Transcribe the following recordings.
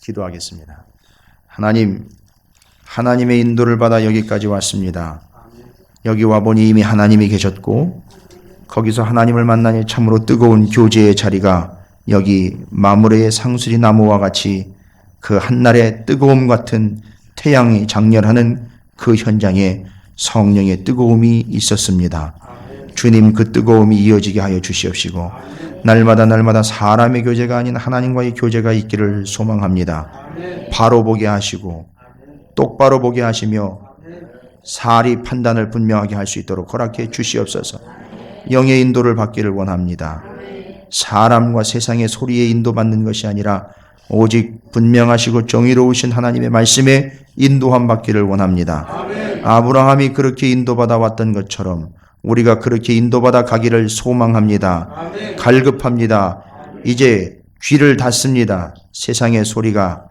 기도하겠습니다. 하나님, 하나님의 인도를 받아 여기까지 왔습니다. 여기 와보니 이미 하나님이 계셨고 거기서 하나님을 만나니 참으로 뜨거운 교제의 자리가 여기 마므레의 상수리 나무와 같이 그 한날의 뜨거움 같은 태양이 장렬하는 그 현장에 성령의 뜨거움이 있었습니다. 주님, 그 뜨거움이 이어지게 하여 주시옵시고 날마다 사람의 교제가 아닌 하나님과의 교제가 있기를 소망합니다. 바로 보게 하시고 똑바로 보게 하시며 사리 판단을 분명하게 할 수 있도록 허락해 주시옵소서. 영의 인도를 받기를 원합니다. 사람과 세상의 소리에 인도받는 것이 아니라 오직 분명하시고 정의로우신 하나님의 말씀에 인도함 받기를 원합니다. 아브라함이 그렇게 인도받아 왔던 것처럼 우리가 그렇게 인도받아 가기를 소망합니다. 갈급합니다. 이제 귀를 닫습니다. 세상의 소리가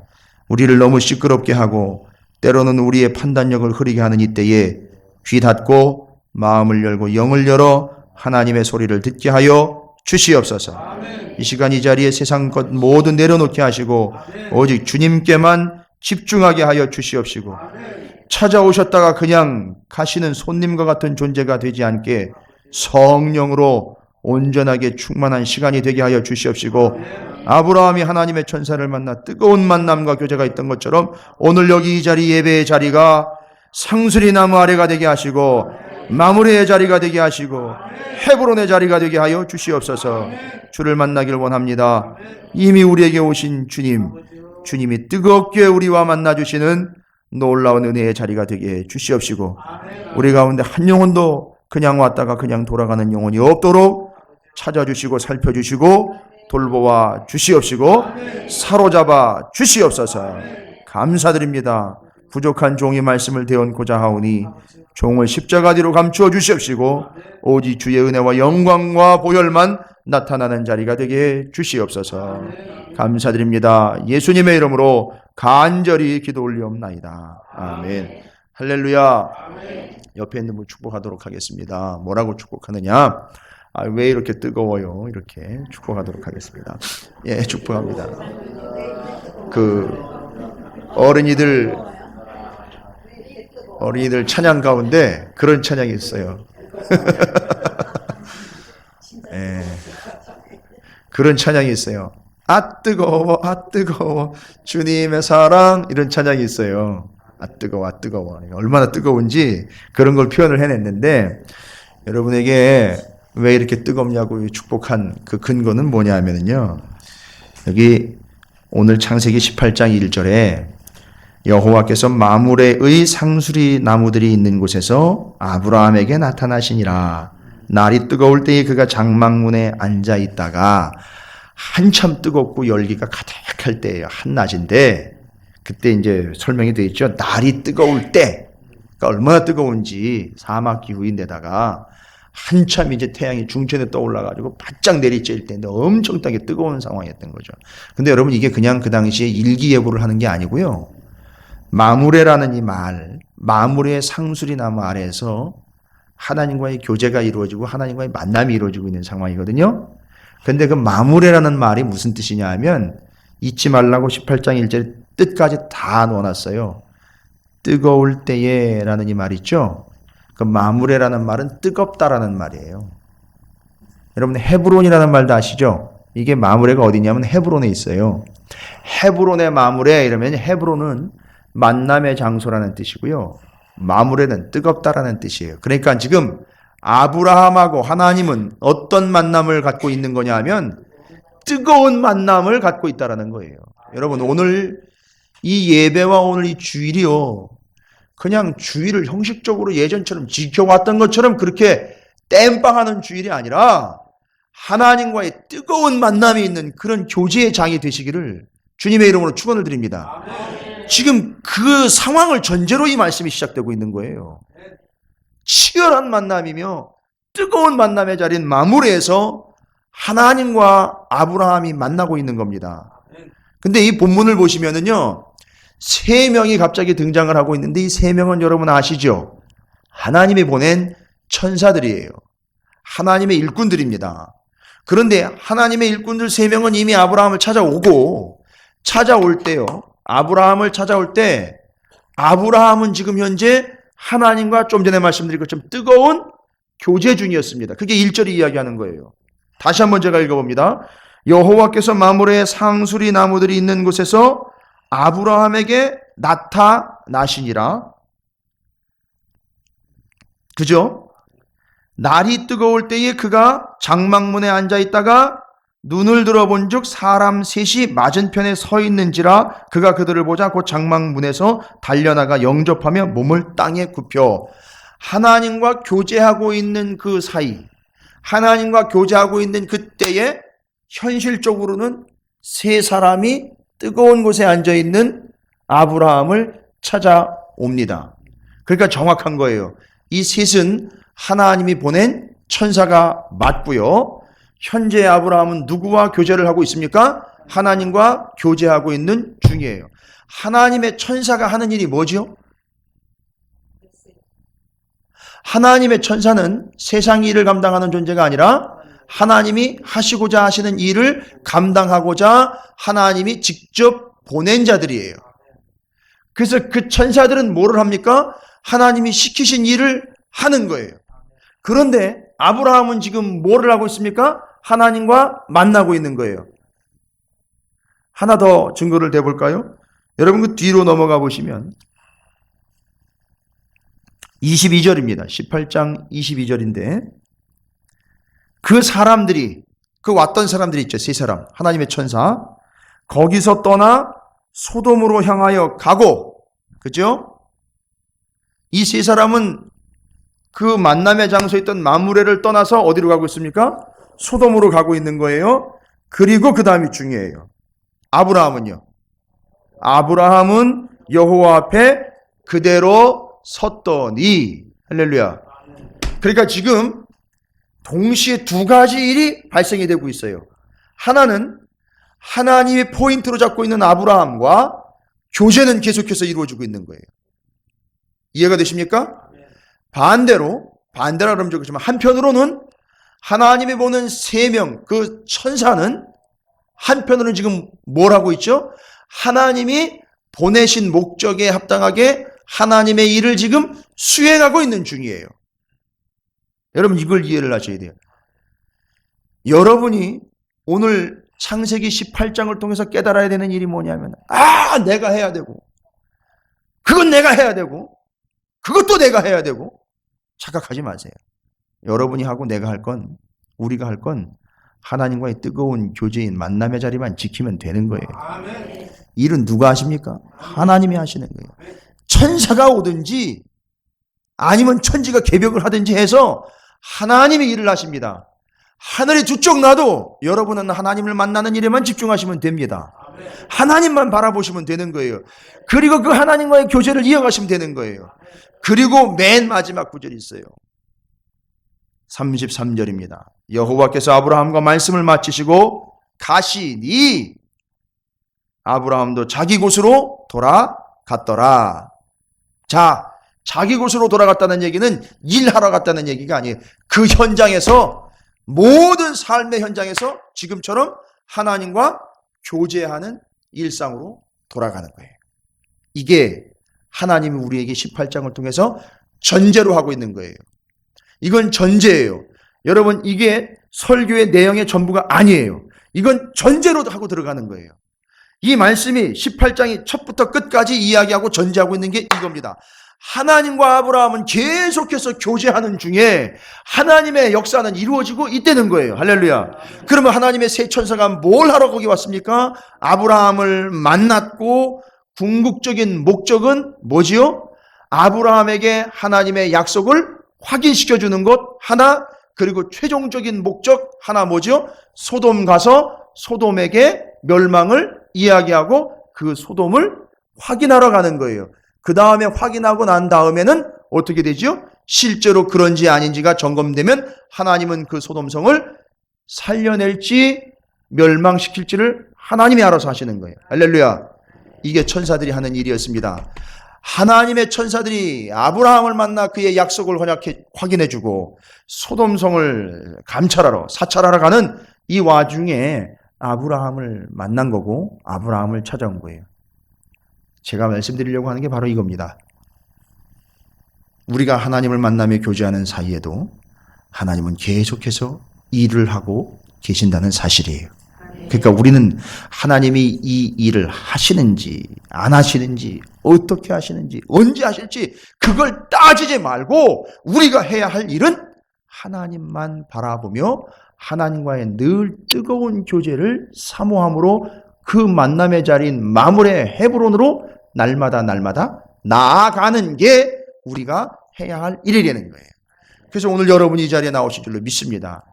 우리를 너무 시끄럽게 하고 때로는 우리의 판단력을 흐리게 하는 이때에 귀 닫고 마음을 열고 영을 열어 하나님의 소리를 듣게 하여 주시옵소서. 이 시간 이 자리에 세상 것 모두 내려놓게 하시고 오직 주님께만 집중하게 하여 주시옵시고 찾아오셨다가 그냥 가시는 손님과 같은 존재가 되지 않게 성령으로 온전하게 충만한 시간이 되게 하여 주시옵시고 아브라함이 하나님의 천사를 만나 뜨거운 만남과 교제가 있던 것처럼 오늘 여기 이 자리 예배의 자리가 상수리 나무 아래가 되게 하시고 마므레의 자리가 되게 하시고 헤브론의 자리가 되게 하여 주시옵소서. 주를 만나길 원합니다. 이미 우리에게 오신 주님이 뜨겁게 우리와 만나주시는 놀라운 은혜의 자리가 되게 주시옵시고 우리 가운데 한 영혼도 그냥 왔다가 그냥 돌아가는 영혼이 없도록 찾아주시고 살펴주시고 돌보아 주시옵시고 사로잡아 주시옵소서. 감사드립니다. 부족한 종이 말씀을 대언고자 하오니 종을 십자가 뒤로 감추어 주시옵시고 오직 주의 은혜와 영광과 보혈만 나타나는 자리가 되게 주시옵소서. 감사드립니다. 예수님의 이름으로 간절히 기도 올리옵나이다. 아멘. 할렐루야. 옆에 있는 분 축복하도록 하겠습니다. 뭐라고 축복하느냐? 왜 이렇게 뜨거워요? 이렇게 축복하도록 하겠습니다. 예, 축복합니다. 어린이들 찬양 가운데 그런 찬양이 있어요. 예, 그런 찬양이 있어요. 아 뜨거워 주님의 사랑, 이런 찬양이 있어요. 아 뜨거워 얼마나 뜨거운지 그런 걸 표현을 해냈는데 여러분에게 왜 이렇게 뜨겁냐고 축복한 그 근거는 뭐냐 하면요, 여기 오늘 창세기 18장 1절에 여호와께서 마므레의 상수리 나무들이 있는 곳에서 아브라함에게 나타나시니라. 날이 뜨거울 때에 그가 장막문에 앉아 있다가 한참 뜨겁고 열기가 가득할 때예요. 한낮인데 그때 이제 설명이 되어 있죠. 날이 뜨거울 때, 그러니까 얼마나 뜨거운지 사막 기후인데다가 한참 이제 태양이 중천에 떠올라가지고 바짝 내리쬐일 때인데 엄청나게 뜨거운 상황이었던 거죠. 근데 여러분 이게 그냥 그 당시에 일기예보를 하는 게 아니고요. 마므레라는 이 말, 마므레의 상수리 나무 아래에서 하나님과의 교제가 이루어지고 하나님과의 만남이 이루어지고 있는 상황이거든요. 근데 그 마므레라는 말이 무슨 뜻이냐 하면 잊지 말라고 18장 1절 뜻까지 다 넣어놨어요. 뜨거울 때에 라는 이 말 있죠. 그 마므레라는 말은 뜨겁다라는 말이에요. 여러분 헤브론이라는 말도 아시죠? 이게 마므레가 어디냐면 헤브론에 있어요. 헤브론의 마므레 이러면 헤브론은 만남의 장소라는 뜻이고요. 마므레는 뜨겁다라는 뜻이에요. 그러니까 지금 아브라함하고 하나님은 어떤 만남을 갖고 있는 거냐 하면 뜨거운 만남을 갖고 있다라는 거예요. 여러분 오늘 이 예배와 오늘 이 주일이요, 그냥 주일을 형식적으로 예전처럼 지켜왔던 것처럼 그렇게 땜빵하는 주일이 아니라 하나님과의 뜨거운 만남이 있는 그런 교제의 장이 되시기를 주님의 이름으로 축원을 드립니다. 지금 그 상황을 전제로 이 말씀이 시작되고 있는 거예요. 치열한 만남이며 뜨거운 만남의 자리인 마므레에서 하나님과 아브라함이 만나고 있는 겁니다. 근데 이 본문을 보시면은요, 세 명이 갑자기 등장을 하고 있는데 이 세 명은 여러분 아시죠? 하나님이 보낸 천사들이에요. 하나님의 일꾼들입니다. 그런데 하나님의 일꾼들 세 명은 이미 아브라함을 찾아오고 찾아올 때요. 아브라함을 찾아올 때 아브라함은 지금 현재 하나님과 좀 전에 말씀드린 것처럼 뜨거운 교제 중이었습니다. 그게 1절이 이야기하는 거예요. 다시 한번 제가 읽어봅니다. 여호와께서 마므레의 상수리 나무들이 있는 곳에서 아브라함에게 나타나시니라. 그죠? 날이 뜨거울 때에 그가 장막문에 앉아 있다가 눈을 들어본 즉 사람 셋이 맞은편에 서 있는지라 그가 그들을 보자 곧 장막문에서 달려나가 영접하며 몸을 땅에 굽혀. 하나님과 교제하고 있는 그 사이, 하나님과 교제하고 있는 그때에 현실적으로는 세 사람이 뜨거운 곳에 앉아있는 아브라함을 찾아옵니다. 그러니까 정확한 거예요. 이 셋은 하나님이 보낸 천사가 맞고요. 현재 아브라함은 누구와 교제를 하고 있습니까? 하나님과 교제하고 있는 중이에요. 하나님의 천사가 하는 일이 뭐죠? 하나님의 천사는 세상 일을 감당하는 존재가 아니라 하나님이 하시고자 하시는 일을 감당하고자 하나님이 직접 보낸 자들이에요. 그래서 그 천사들은 뭐를 합니까? 하나님이 시키신 일을 하는 거예요. 그런데 아브라함은 지금 뭐를 하고 있습니까? 하나님과 만나고 있는 거예요. 하나 더 증거를 대볼까요? 여러분 그 뒤로 넘어가 보시면 22절입니다. 18장 22절인데 그 사람들이, 그 왔던 사람들이 있죠. 세 사람, 하나님의 천사. 거기서 떠나 소돔으로 향하여 가고, 그죠? 이 세 사람은 그 만남의 장소에 있던 마므레를 떠나서 어디로 가고 있습니까? 소돔으로 가고 있는 거예요. 그리고 그 다음이 중요해요. 아브라함은요? 아브라함은 여호와 앞에 그대로 섰더니, 할렐루야. 그러니까 지금 동시에 두 가지 일이 발생이 되고 있어요. 하나는 하나님의 포인트로 잡고 있는 아브라함과 교제는 계속해서 이루어지고 있는 거예요. 이해가 되십니까? 반대로 그러면 좋겠지만 한편으로는 하나님이 보는 세 명, 그 천사는 한편으로는 지금 뭘 하고 있죠? 하나님이 보내신 목적에 합당하게 하나님의 일을 지금 수행하고 있는 중이에요. 여러분 이걸 이해를 하셔야 돼요. 여러분이 오늘 창세기 18장을 통해서 깨달아야 되는 일이 뭐냐면 내가 해야 되고 그건 내가 해야 되고 그것도 내가 해야 되고 착각하지 마세요. 여러분이 하고 내가 할 건, 우리가 할 건 하나님과의 뜨거운 교제인 만남의 자리만 지키면 되는 거예요. 아멘. 일은 누가 하십니까? 하나님이 하시는 거예요. 천사가 오든지 아니면 천지가 개벽을 하든지 해서 하나님이 일을 하십니다. 하늘이 두 쪽 나도 여러분은 하나님을 만나는 일에만 집중하시면 됩니다. 하나님만 바라보시면 되는 거예요. 그리고 그 하나님과의 교제를 이어가시면 되는 거예요. 그리고 맨 마지막 구절이 있어요. 33절입니다. 여호와께서 아브라함과 말씀을 마치시고 가시니 아브라함도 자기 곳으로 돌아갔더라. 자, 자기 곳으로 돌아갔다는 얘기는 일하러 갔다는 얘기가 아니에요. 그 현장에서, 모든 삶의 현장에서 지금처럼 하나님과 교제하는 일상으로 돌아가는 거예요. 이게 하나님이 우리에게 18장을 통해서 전제로 하고 있는 거예요. 이건 전제예요. 여러분 이게 설교의 내용의 전부가 아니에요. 이건 전제로 하고 들어가는 거예요. 이 말씀이 18장이 첫부터 끝까지 이야기하고 전제하고 있는 게 이겁니다. 하나님과 아브라함은 계속해서 교제하는 중에 하나님의 역사는 이루어지고 있다는 거예요. 할렐루야. 그러면 하나님의 세 천사가 뭘 하러 거기 왔습니까? 아브라함을 만났고 궁극적인 목적은 뭐지요? 아브라함에게 하나님의 약속을 확인시켜주는 것 하나, 그리고 최종적인 목적 하나 뭐죠? 소돔 가서 소돔에게 멸망을 이야기하고 그 소돔을 확인하러 가는 거예요. 그 다음에 확인하고 난 다음에는 어떻게 되죠? 실제로 그런지 아닌지가 점검되면 하나님은 그 소돔성을 살려낼지 멸망시킬지를 하나님이 알아서 하시는 거예요. 할렐루야. 이게 천사들이 하는 일이었습니다. 하나님의 천사들이 아브라함을 만나 그의 약속을 확인해주고 소돔성을 감찰하러, 사찰하러 가는 이 와중에 아브라함을 만난 거고 아브라함을 찾아온 거예요. 제가 말씀드리려고 하는 게 바로 이겁니다. 우리가 하나님을 만나며 교제하는 사이에도 하나님은 계속해서 일을 하고 계신다는 사실이에요. 그러니까 우리는 하나님이 이 일을 하시는지 안 하시는지 어떻게 하시는지 언제 하실지 그걸 따지지 말고 우리가 해야 할 일은 하나님만 바라보며 하나님과의 늘 뜨거운 교제를 사모함으로 그 만남의 자리인 마므레 헤브론으로 날마다 나아가는 게 우리가 해야 할 일이라는 거예요. 그래서 오늘 여러분이 이 자리에 나오실 줄로 믿습니다.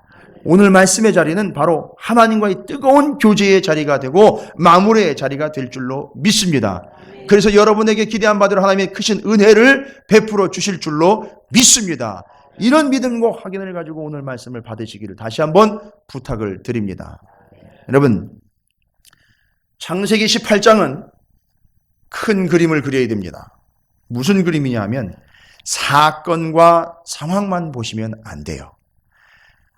오늘 말씀의 자리는 바로 하나님과의 뜨거운 교제의 자리가 되고 마무리의 자리가 될 줄로 믿습니다. 그래서 여러분에게 기대한 바대로 하나님의 크신 은혜를 베풀어 주실 줄로 믿습니다. 이런 믿음과 확인을 가지고 오늘 말씀을 받으시기를 다시 한번 부탁을 드립니다. 여러분, 창세기 18장은 큰 그림을 그려야 됩니다. 무슨 그림이냐 하면 사건과 상황만 보시면 안 돼요.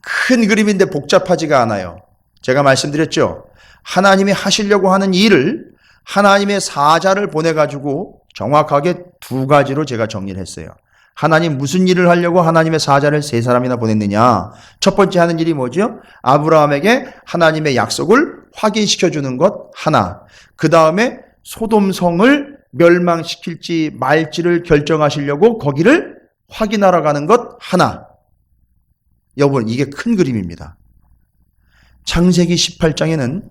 큰 그림인데 복잡하지가 않아요. 제가 말씀드렸죠. 하나님이 하시려고 하는 일을 하나님의 사자를 보내가지고 정확하게 두 가지로 제가 정리를 했어요. 하나님 무슨 일을 하려고 하나님의 사자를 세 사람이나 보냈느냐. 첫 번째 하는 일이 뭐죠? 아브라함에게 하나님의 약속을 확인시켜주는 것 하나. 그 다음에 소돔성을 멸망시킬지 말지를 결정하시려고 거기를 확인하러 가는 것 하나. 여러분, 이게 큰 그림입니다. 창세기 18장에는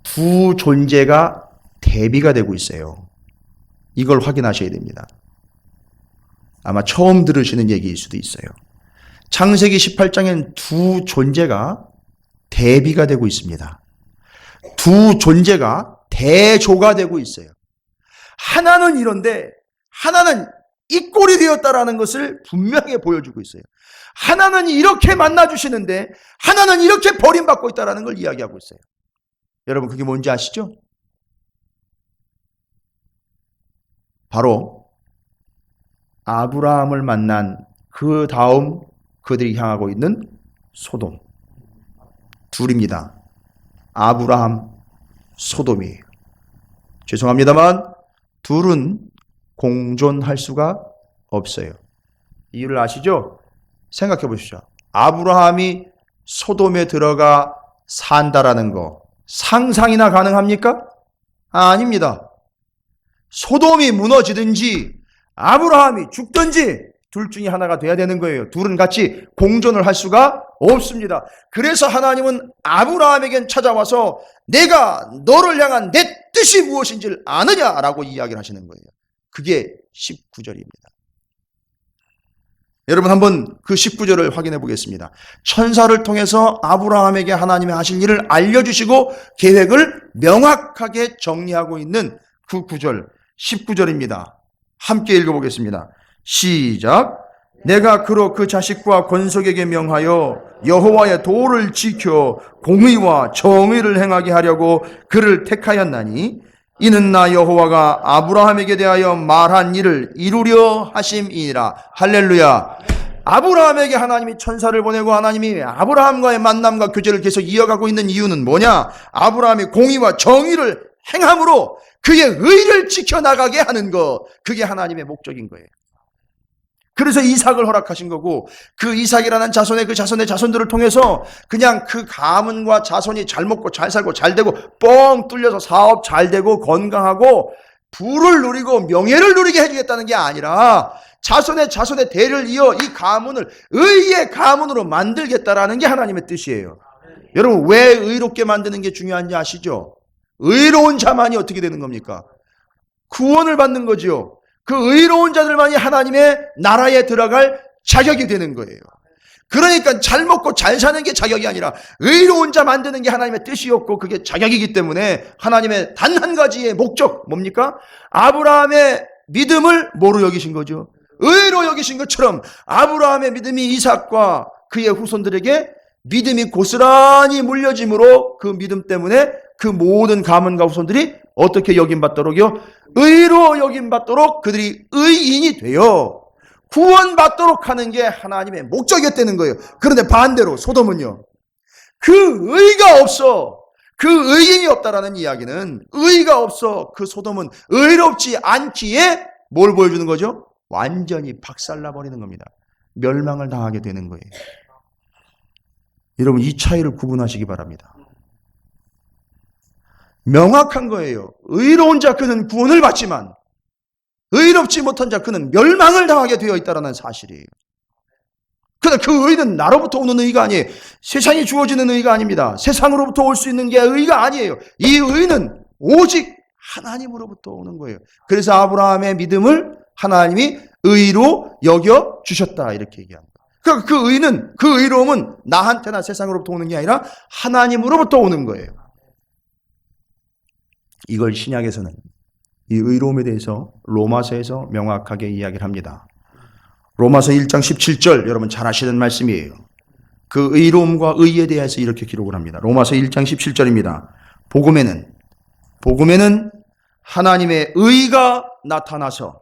두 존재가 대비가 되고 있어요. 이걸 확인하셔야 됩니다. 아마 처음 들으시는 얘기일 수도 있어요. 창세기 18장에는 두 존재가 대비가 되고 있습니다. 두 존재가 대조가 되고 있어요. 하나는 이런데 하나는 이 꼴이 되었다라는 것을 분명히 보여주고 있어요. 하나는 이렇게 만나주시는데 하나는 이렇게 버림받고 있다는 걸 이야기하고 있어요. 여러분, 그게 뭔지 아시죠? 바로 아브라함을 만난 그 다음 그들이 향하고 있는 소돔. 둘입니다. 아브라함, 소돔이에요. 죄송합니다만 둘은 공존할 수가 없어요. 이유를 아시죠? 생각해 보십시오. 아브라함이 소돔에 들어가 산다라는 거 상상이나 가능합니까? 아닙니다. 소돔이 무너지든지 아브라함이 죽든지 둘 중에 하나가 돼야 되는 거예요. 둘은 같이 공존을 할 수가 없습니다. 그래서 하나님은 아브라함에겐 찾아와서 내가 너를 향한 내 뜻이 무엇인지를 아느냐라고 이야기를 하시는 거예요. 그게 19절입니다. 여러분, 한번 그 19절을 확인해 보겠습니다. 천사를 통해서 아브라함에게 하나님이 하실 일을 알려주시고 계획을 명확하게 정리하고 있는 그 구절 19절입니다. 함께 읽어보겠습니다. 시작. 내가 그로 그 자식과 권속에게 명하여 여호와의 도를 지켜 공의와 정의를 행하게 하려고 그를 택하였나니 이는 나 여호와가 아브라함에게 대하여 말한 일을 이루려 하심이니라. 할렐루야. 아브라함에게 하나님이 천사를 보내고 하나님이 아브라함과의 만남과 교제를 계속 이어가고 있는 이유는 뭐냐? 아브라함이 공의와 정의를 행함으로 그의 의를 지켜나가게 하는 것, 그게 하나님의 목적인 거예요. 그래서 이삭을 허락하신 거고, 그 이삭이라는 자손의 그 자손의 자손들을 통해서 그냥 그 가문과 자손이 잘 먹고 잘 살고 잘 되고 뻥 뚫려서 사업 잘 되고 건강하고 부를 누리고 명예를 누리게 해주겠다는 게 아니라 자손의 대를 이어 이 가문을 의의 가문으로 만들겠다라는 게 하나님의 뜻이에요. 여러분, 왜 의롭게 만드는 게 중요한지 아시죠? 의로운 자만이 어떻게 되는 겁니까? 구원을 받는 거지요. 그 의로운 자들만이 하나님의 나라에 들어갈 자격이 되는 거예요. 그러니까 잘 먹고 잘 사는 게 자격이 아니라 의로운 자 만드는 게 하나님의 뜻이었고 그게 자격이기 때문에 하나님의 단 한 가지의 목적 뭡니까? 아브라함의 믿음을 뭐로 여기신 거죠? 의로 여기신 것처럼 아브라함의 믿음이 이삭과 그의 후손들에게 믿음이 고스란히 물려짐으로 그 믿음 때문에 그 모든 가문과 후손들이 어떻게 여김받도록요? 의로 여김받도록 그들이 의인이 되어 구원받도록 하는 게 하나님의 목적이었다는 거예요. 그런데 반대로 소돔은요, 그 의가 없어. 그 의인이 없다라는 이야기는 의가 없어. 그 소돔은 의롭지 않기에 뭘 보여주는 거죠? 완전히 박살나버리는 겁니다. 멸망을 당하게 되는 거예요. 여러분, 이 차이를 구분하시기 바랍니다. 명확한 거예요. 의로운 자 그는 구원을 받지만 의롭지 못한 자 그는 멸망을 당하게 되어 있다는 사실이에요. 그러나 그 의는 나로부터 오는 의가 아니에요. 세상이 주어지는 의가 아닙니다. 세상으로부터 올 수 있는 게 의가 아니에요. 이 의는 오직 하나님으로부터 오는 거예요. 그래서 아브라함의 믿음을 하나님이 의로 여겨 주셨다 이렇게 얘기합니다. 그러니까 그 의는, 그 의로움은 나한테나 세상으로부터 오는 게 아니라 하나님으로부터 오는 거예요. 이걸 신약에서는 이 의로움에 대해서 로마서에서 명확하게 이야기를 합니다. 로마서 1장 17절 여러분 잘 아시는 말씀이에요. 그 의로움과 의에 대해서 이렇게 기록을 합니다. 로마서 1장 17절입니다. 복음에는 하나님의 의가 나타나서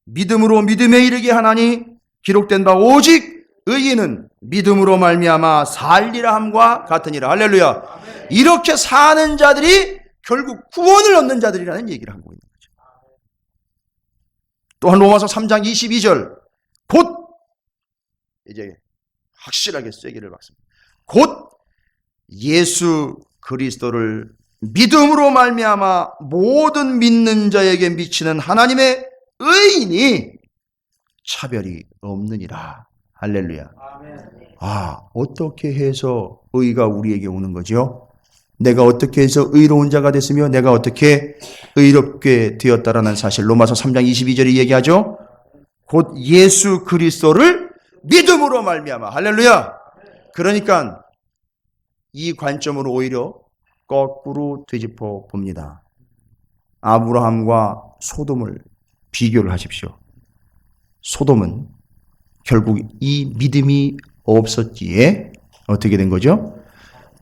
믿음으로 믿음에 이르게 하나니 기록된 바 오직 의인은 믿음으로 말미암아 살리라 함과 같으니라. 할렐루야. 이렇게 사는 자들이 결국 구원을 얻는 자들이라는 얘기를 하고 있는 거죠. 또한 로마서 3장 22절 곧 이제 확실하게 쐐기를 박습니다. 곧 예수 그리스도를 믿음으로 말미암아 모든 믿는 자에게 미치는 하나님의 의인이 차별이 없느니라. 할렐루야. 어떻게 해서 의가 우리에게 오는 거죠? 내가 어떻게 해서 의로운 자가 됐으며 내가 어떻게 의롭게 되었다라는 사실 로마서 3장 22절이 얘기하죠. 곧 예수 그리스도를 믿음으로 말미암아. 할렐루야. 그러니까 이 관점으로 오히려 거꾸로 되짚어 봅니다. 아브라함과 소돔을 비교를 하십시오. 소돔은 결국 이 믿음이 없었기에 어떻게 된 거죠?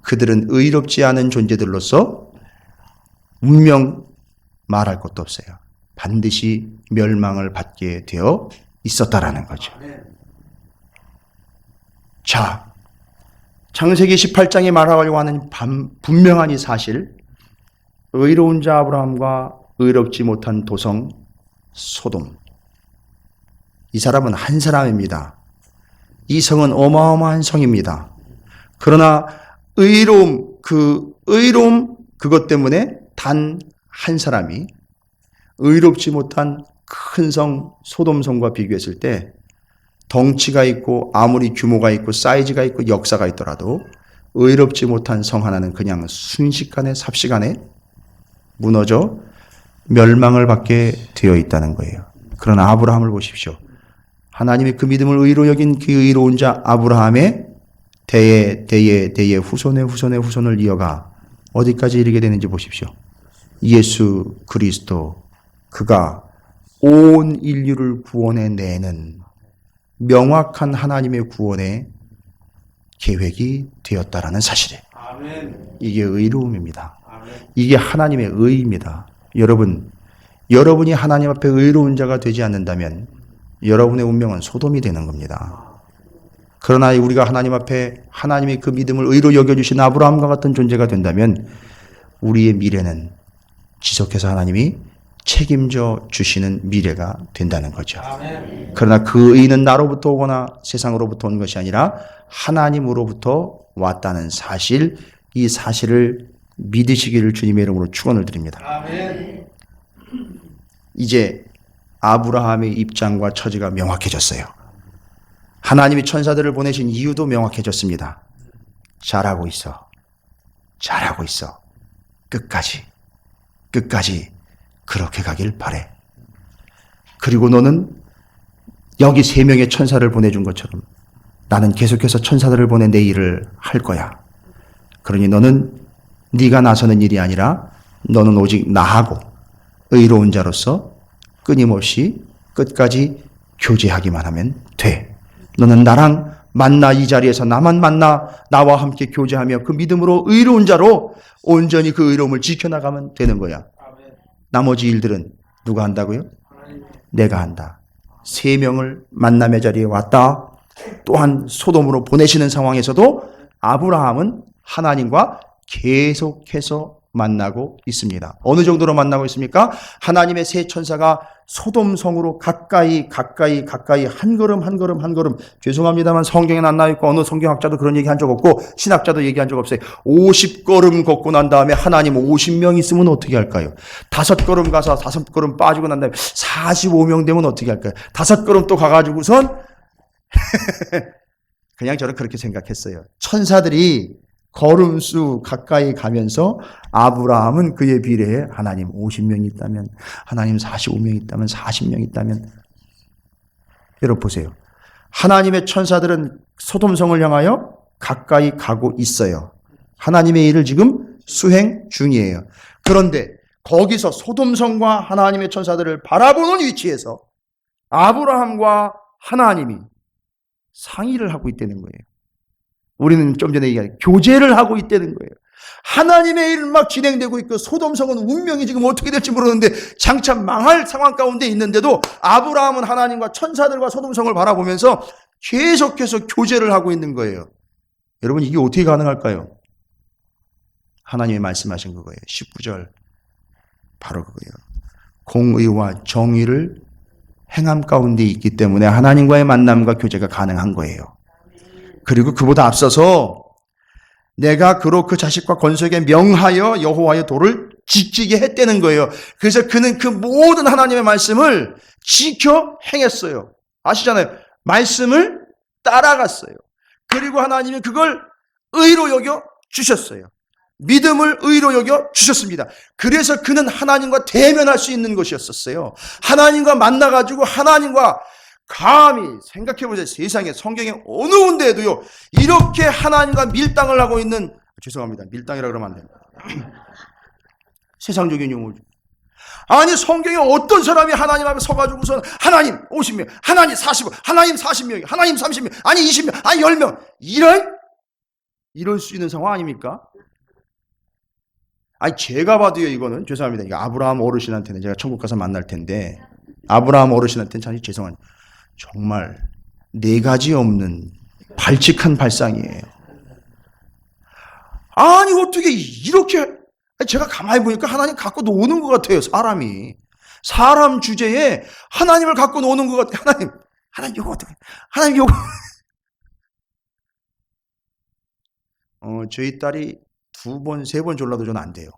그들은 의롭지 않은 존재들로서 운명 말할 것도 없어요. 반드시 멸망을 받게 되어 있었다라는 거죠. 자, 창세기 18장에 말하려고 하는 분명한 이 사실, 의로운 자 아브라함과 의롭지 못한 도성 소돔. 이 사람은 한 사람입니다. 이 성은 어마어마한 성입니다. 그러나 의로움 그것 때문에 단 한 사람이 의롭지 못한 큰 성 소돔성과 비교했을 때 덩치가 있고 아무리 규모가 있고 사이즈가 있고 역사가 있더라도 의롭지 못한 성 하나는 그냥 순식간에 삽시간에 무너져 멸망을 받게 되어 있다는 거예요. 그러나 아브라함을 보십시오. 하나님이 그 믿음을 의로 여긴 그 의로운 자 아브라함의 대의 후손의 후손을 이어가 어디까지 이르게 되는지 보십시오. 예수 그리스도 그가 온 인류를 구원해내는 명확한 하나님의 구원의 계획이 되었다라는 사실이에요. 이게 의로움입니다. 이게 하나님의 의입니다. 여러분이 하나님 앞에 의로운 자가 되지 않는다면 여러분의 운명은 소돔이 되는 겁니다. 그러나 우리가 하나님 앞에 하나님이 그 믿음을 의로 여겨주신 아브라함과 같은 존재가 된다면 우리의 미래는 지속해서 하나님이 책임져 주시는 미래가 된다는 거죠. 그러나 그 의는 나로부터 오거나 세상으로부터 온 것이 아니라 하나님으로부터 왔다는 사실, 이 사실을 믿으시기를 주님의 이름으로 축원을 드립니다. 이제 아브라함의 입장과 처지가 명확해졌어요. 하나님이 천사들을 보내신 이유도 명확해졌습니다. 잘하고 있어. 끝까지 그렇게 가길 바래. 그리고 너는 여기 3명의 천사를 보내준 것처럼 나는 계속해서 천사들을 보내 내 일을 할 거야. 그러니 너는 네가 나서는 일이 아니라 너는 오직 나하고 의로운 자로서 끊임없이 끝까지 교제하기만 하면 돼. 너는 나랑 만나 이 자리에서 나만 만나 나와 함께 교제하며 그 믿음으로 의로운 자로 온전히 그 의로움을 지켜나가면 되는 거야. 나머지 일들은 누가 한다고요? 내가 한다. 3명을 만남의 자리에 왔다. 또한 소돔으로 보내시는 상황에서도 아브라함은 하나님과 계속해서 만나고 있습니다. 어느 정도로 만나고 있습니까? 하나님의 세 천사가 소돔성으로 가까이 한 걸음 죄송합니다만 성경에는 안 나와 있고 어느 성경학자도 그런 얘기 한 적 없고 신학자도 얘기한 적 없어요. 50걸음 걷고 난 다음에 하나님 50명 있으면 어떻게 할까요? 5걸음 가서 5걸음 빠지고 난 다음에 45명 되면 어떻게 할까요? 5걸음 또 가가지고선 그냥 저는 그렇게 생각했어요. 천사들이 걸음수 가까이 가면서 아브라함은 그에 비례해 하나님 50명이 있다면, 하나님 45명이 있다면, 40명이 있다면. 여러분 보세요. 하나님의 천사들은 소돔성을 향하여 가까이 가고 있어요. 하나님의 일을 지금 수행 중이에요. 그런데 거기서 소돔성과 하나님의 천사들을 바라보는 위치에서 아브라함과 하나님이 상의를 하고 있다는 거예요. 우리는 좀 전에 얘기한 교제를 하고 있다는 거예요. 하나님의 일 막 진행되고 있고 소돔성은 운명이 지금 어떻게 될지 모르는데 장차 망할 상황 가운데 있는데도 아브라함은 하나님과 천사들과 소돔성을 바라보면서 계속해서 교제를 하고 있는 거예요. 여러분 이게 어떻게 가능할까요? 하나님이 말씀하신 그거예요. 19절 바로 그거예요. 공의와 정의를 행함 가운데 있기 때문에 하나님과의 만남과 교제가 가능한 거예요. 그리고 그보다 앞서서 내가 그로 그 자식과 건설에게 명하여 여호와의 도를 지키게 했다는 거예요. 그래서 그는 그 모든 하나님의 말씀을 지켜 행했어요. 아시잖아요. 말씀을 따라갔어요. 그리고 하나님이 그걸 의로 여겨 주셨어요. 믿음을 의로 여겨 주셨습니다. 그래서 그는 하나님과 대면할 수 있는 것이었었어요. 하나님과 만나가지고 하나님과 감히 생각해보세요. 세상에 성경에 어느 군데에도요 이렇게 하나님과 밀당을 하고 있는, 죄송합니다, 밀당이라 그러면 안 됩니다. 세상적인 용어죠. 아니 성경에 어떤 사람이 하나님 앞에 서가지고선 하나님 50명, 하나님 40명, 하나님 40명, 하나님 30명, 아니 20명, 아니 10명 이럴 수 있는 상황 아닙니까? 아니 제가 봐도요 이거는 죄송합니다. 이거 아브라함 어르신한테는 제가 천국 가서 만날 텐데 아브라함 어르신한테는 참 죄송한, 정말 네 가지 없는 발칙한 발상이에요. 아니 어떻게 이렇게, 제가 가만히 보니까 하나님 갖고 노는 것 같아요. 사람 주제에 하나님을 갖고 노는 것 같아요. 하나님 요거 어떻게, 하나님 요거 저희 딸이 2번 3번 졸라도 저는 안 돼요.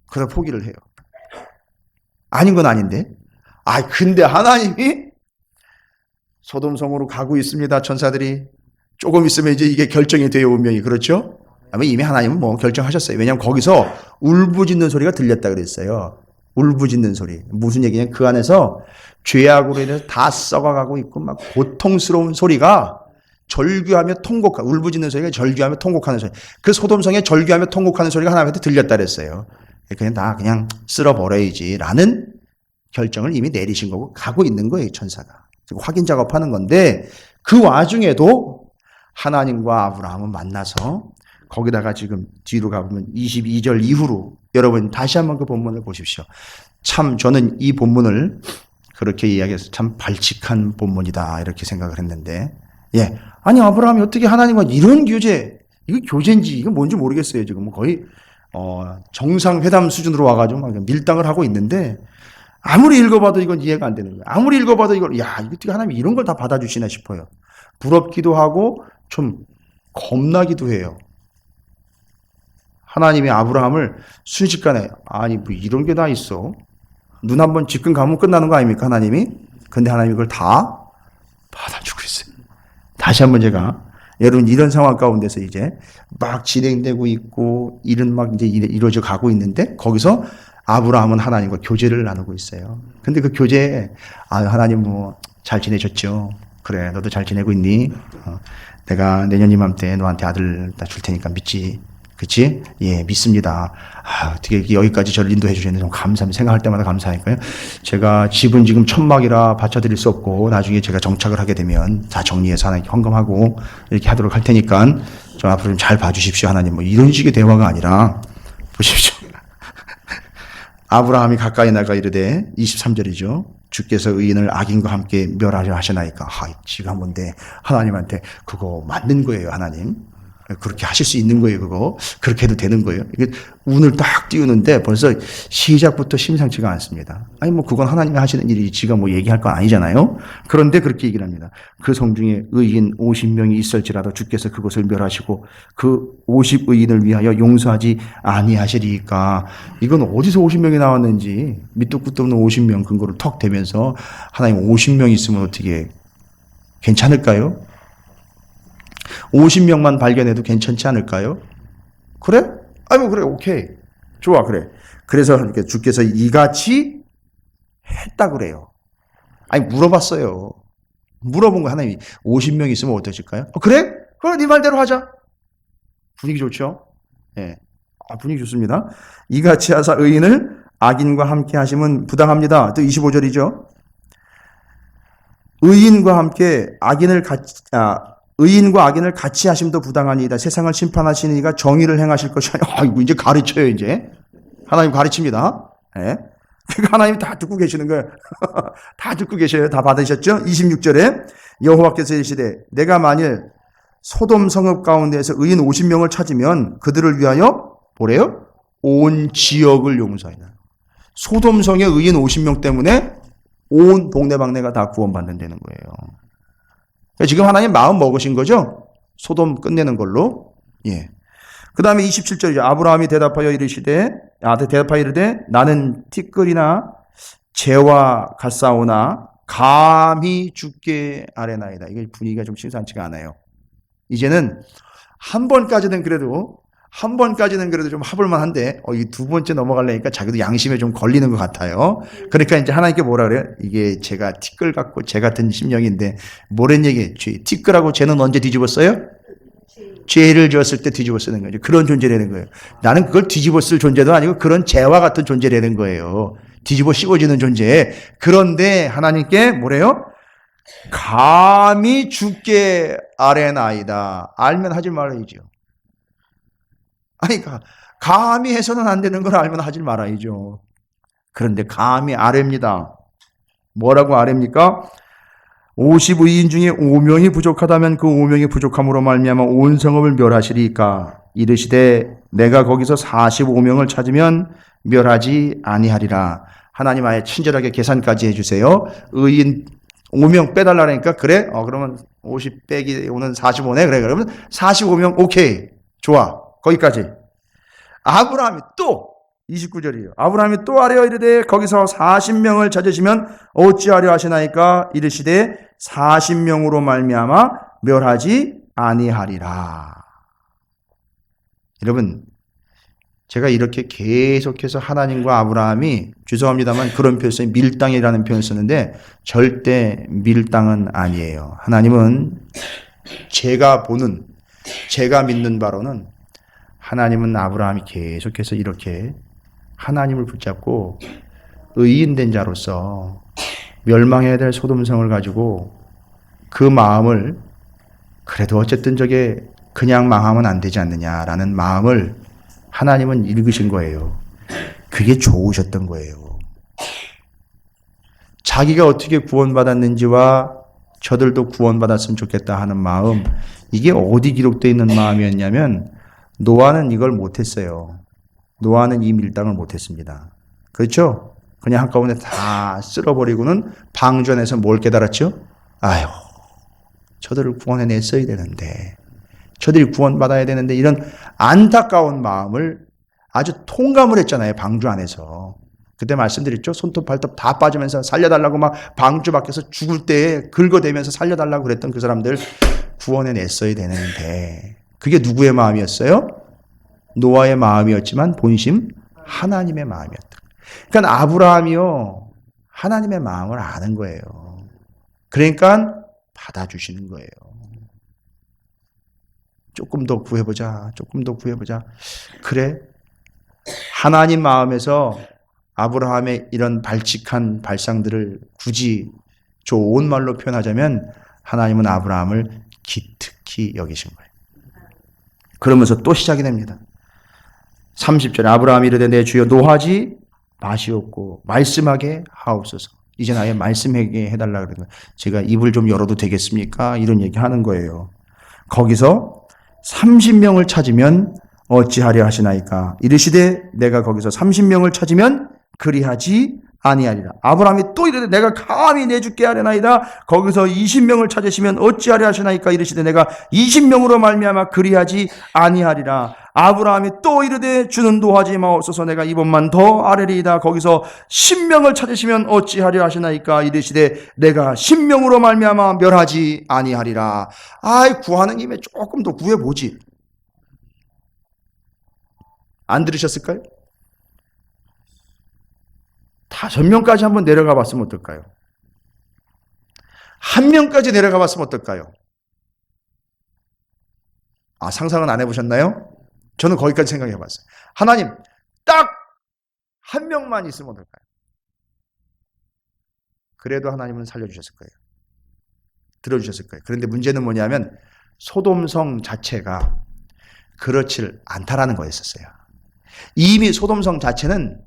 그래서 포기를 해요. 아닌 건 아닌데. 근데 하나님이 소돔성으로 가고 있습니다. 천사들이 조금 있으면 이제 이게 결정이 돼요. 운명이. 그렇죠? 이미 하나님은 뭐 결정하셨어요. 왜냐하면 거기서 울부짖는 소리가 들렸다 그랬어요. 울부짖는 소리. 무슨 얘기냐? 그 안에서 죄악으로 인해서 다 썩어가고 있고 막 고통스러운 소리가 절규하며 통곡하고, 울부짖는 소리가 절규하며 통곡하는 소리. 그 소돔성에 절규하며 통곡하는 소리가 하나님한테 들렸다 그랬어요. 그냥 쓸어버려야지 라는 결정을 이미 내리신 거고 가고 있는 거예요. 천사가. 지금 확인 작업하는 건데 그 와중에도 하나님과 아브라함은 만나서 거기다가 지금 뒤로 가보면 22절 이후로 여러분 다시 한번 그 본문을 보십시오. 참 저는 이 본문을 그렇게 이야기해서 참 발칙한 본문이다 이렇게 생각을 했는데, 아니 아브라함이 어떻게 하나님과 이런 교제, 이거 교제인지 이거 뭔지 모르겠어요. 지금 거의 정상회담 수준으로 와가지고 막 밀당을 하고 있는데 아무리 읽어봐도 이건 이해가 안 되는 거예요. 아무리 읽어봐도 이거 어떻게 하나님이 이런 걸 다 받아주시나 싶어요. 부럽기도 하고 좀 겁나기도 해요. 하나님이 아브라함을 순식간에 뭐 이런 게 다 있어. 눈 한번 지끈 감으면 끝나는 거 아닙니까 하나님이? 근데 하나님이 그걸 다 받아주고 있어요. 다시 한번 제가 여러분 이런 상황 가운데서 이제 막 진행되고 있고 일은 막 이제 이루어져 가고 있는데 거기서 아브라함은 하나님과 교제를 나누고 있어요. 근데 그 교제에 하나님 뭐 잘 지내셨죠? 그래 너도 잘 지내고 있니? 내가 내년 이맘때 너한테 아들 다 줄 테니까 믿지? 그치? 믿습니다. 어떻게 여기까지 저를 인도해 주셨는데 좀 감사합니다. 생각할 때마다 감사하니까요. 제가 집은 지금 천막이라 받쳐드릴 수 없고 나중에 제가 정착을 하게 되면 다 정리해서 하나님께 헌금하고 이렇게 하도록 할 테니까 좀 앞으로 좀 잘 봐주십시오 하나님. 뭐 이런 식의 대화가 아니라 보십시오. 아브라함이 가까이 나가 이르되 23절이죠. 주께서 의인을 악인과 함께 멸하려 하시나이까. 지금 한번데 하나님한테 그거 맞는 거예요 하나님. 그렇게 하실 수 있는 거예요, 그거. 그렇게 해도 되는 거예요. 이게 운을 딱 띄우는데 벌써 시작부터 심상치가 않습니다. 아니, 뭐, 그건 하나님이 하시는 일이 지가 뭐 얘기할 건 아니잖아요. 그런데 그렇게 얘기를 합니다. 그 성 중에 의인 50명이 있을지라도 주께서 그것을 멸하시고 그 50의인을 위하여 용서하지 아니하시리까. 이건 어디서 50명이 나왔는지 밑도 끝도 없는 50명 근거를 턱 대면서 하나님 50명 있으면 어떻게 괜찮을까요? 50명만 발견해도 괜찮지 않을까요? 그래? 아이고, 그래, 오케이. 좋아, 그래. 그래서 주께서 이같이 했다 그래요. 아니, 물어봤어요. 물어본 거 하나님이 50명 있으면 어떠실까요? 그래? 그럼 네 말대로 하자. 분위기 좋죠? 예. 분위기 좋습니다. 이같이 하사 의인을 악인과 함께 하시면 부당합니다. 또 25절이죠. 의인과 함께 의인과 악인을 같이 하심도 부당하니이다. 세상을 심판하시는 이가 정의를 행하실 것이 아니고 이제 가르쳐요. 이제 하나님 가르칩니다. 네. 그러니까 하나님 다 듣고 계시는 거예요. 다 듣고 계셔요. 다 받으셨죠? 26절에 여호와께서 이르시되 내가 만일 소돔 성읍 가운데에서 의인 50명을 찾으면 그들을 위하여 뭐래요? 온 지역을 용서하리라. 소돔 성의 의인 50명 때문에 온 동네방네가 다 구원받는다는 거예요. 지금 하나님 마음 먹으신 거죠? 소돔 끝내는 걸로. 예. 그 다음에 27절이죠. 아브라함이 대답하여 이르되 나는 티끌이나 재와 같사오나 감히 주께 아뢰나이다. 이게 분위기가 좀 심상치가 않아요. 이제는 한 번까지는 그래도 좀 해볼만 한데, 이 두 번째 넘어가려니까 자기도 양심에 좀 걸리는 것 같아요. 그러니까 이제 하나님께 뭐라 그래요? 이게 제가 티끌 같고 재 같은 심령인데, 뭐란 얘기예요? 티끌하고 재는 언제 뒤집었어요? 죄를 지었을 때 뒤집어 쓰는 거죠. 그런 존재라는 거예요. 나는 그걸 뒤집어 쓸 존재도 아니고 그런 재와 같은 존재라는 거예요. 뒤집어 씌워지는 존재. 그런데 하나님께 뭐래요? 감히 주께 아뢰나이다. 알면 하지 말아야죠. 아니, 감히 해서는 안 되는 걸 알면 하지 말아야죠. 그런데 감히 아뢰입니다. 뭐라고 아뢰입니까? 50의인 중에 5명이 부족하다면 그 5명이 부족함으로 말미암아 온 성읍을 멸하시리까. 이르시되 내가 거기서 45명을 찾으면 멸하지 아니하리라. 하나님 아예 친절하게 계산까지 해주세요. 의인 5명 빼달라니까 그래? 그러면 50 빼기 오는 45네. 그래. 그러면 45명 오케이. 좋아. 거기까지. 아브라함이 또 29절이에요. 아브라함이 또 아뢰어 이르되 거기서 40명을 찾으시면 어찌하려 하시나이까. 이르시되 40명으로 말미암아 멸하지 아니하리라. 여러분, 제가 이렇게 계속해서 하나님과 아브라함이, 죄송합니다만 그런 표현 써요. 밀당이라는 표현을 썼는데 절대 밀당은 아니에요. 하나님은 제가 믿는 바로는 하나님은 아브라함이 계속해서 이렇게 하나님을 붙잡고 의인된 자로서 멸망해야 될 소돔성을 가지고 그 마음을, 그래도 어쨌든 저게 그냥 망하면 안 되지 않느냐라는 마음을 하나님은 읽으신 거예요. 그게 좋으셨던 거예요. 자기가 어떻게 구원받았는지와 저들도 구원받았으면 좋겠다 하는 마음, 이게 어디 기록되어 있는 마음이었냐면 노아는 이걸 못했어요. 노아는 이 밀당을 못했습니다. 그렇죠? 그냥 한꺼번에 다 쓸어버리고는 방주안에서 뭘 깨달았죠? 아유, 저들을 구원해냈어야 되는데, 저들이 구원받아야 되는데, 이런 안타까운 마음을 아주 통감을 했잖아요. 방주 안에서. 그때 말씀드렸죠? 손톱 발톱 다 빠지면서 살려달라고 막 방주 밖에서 죽을 때 긁어대면서 살려달라고 그랬던 그 사람들 구원해냈어야 되는데, 그게 누구의 마음이었어요? 노아의 마음이었지만 본심 하나님의 마음이었다. 그러니까 아브라함이요, 하나님의 마음을 아는 거예요. 그러니까 받아주시는 거예요. 조금 더 구해보자. 그래, 하나님 마음에서 아브라함의 이런 발칙한 발상들을 굳이 좋은 말로 표현하자면 하나님은 아브라함을 기특히 여기신 거예요. 그러면서 또 시작이 됩니다. 30절에 아브라함이 이르되 내 주여 노하지 마시옵고 말씀하게 하옵소서. 이제 아예 말씀하게 해달라 그러는 거예요. 제가 입을 좀 열어도 되겠습니까? 이런 얘기 하는 거예요. 거기서 30명을 찾으면 어찌하려 하시나이까. 이르시되 내가 거기서 30명을 찾으면 그리하지 아니하리라. 아브라함이 또 이르되 내가 감히 내주게 하려나이다. 거기서 20명을 찾으시면 어찌하려 하시나이까. 이르시되 내가 20명으로 말미암아 그리하지 아니하리라. 아브라함이 또 이르되 주는 도하지 마옵소서. 내가 이번만 더 아뢰리이다. 거기서 10명을 찾으시면 어찌하려 하시나이까. 이르시되 내가 10명으로 말미암아 멸하지 아니하리라. 아이, 구하는 김에 조금 더 구해보지. 안 들으셨을까요? 5명까지 한번 내려가 봤으면 어떨까요? 1명까지 내려가 봤으면 어떨까요? 상상은 안 해보셨나요? 저는 거기까지 생각해 봤어요. 하나님, 딱 1명만 있으면 어떨까요? 그래도 하나님은 살려주셨을 거예요. 들어주셨을 거예요. 그런데 문제는 뭐냐면 소돔성 자체가 그렇질 않다라는 거였었어요. 이미 소돔성 자체는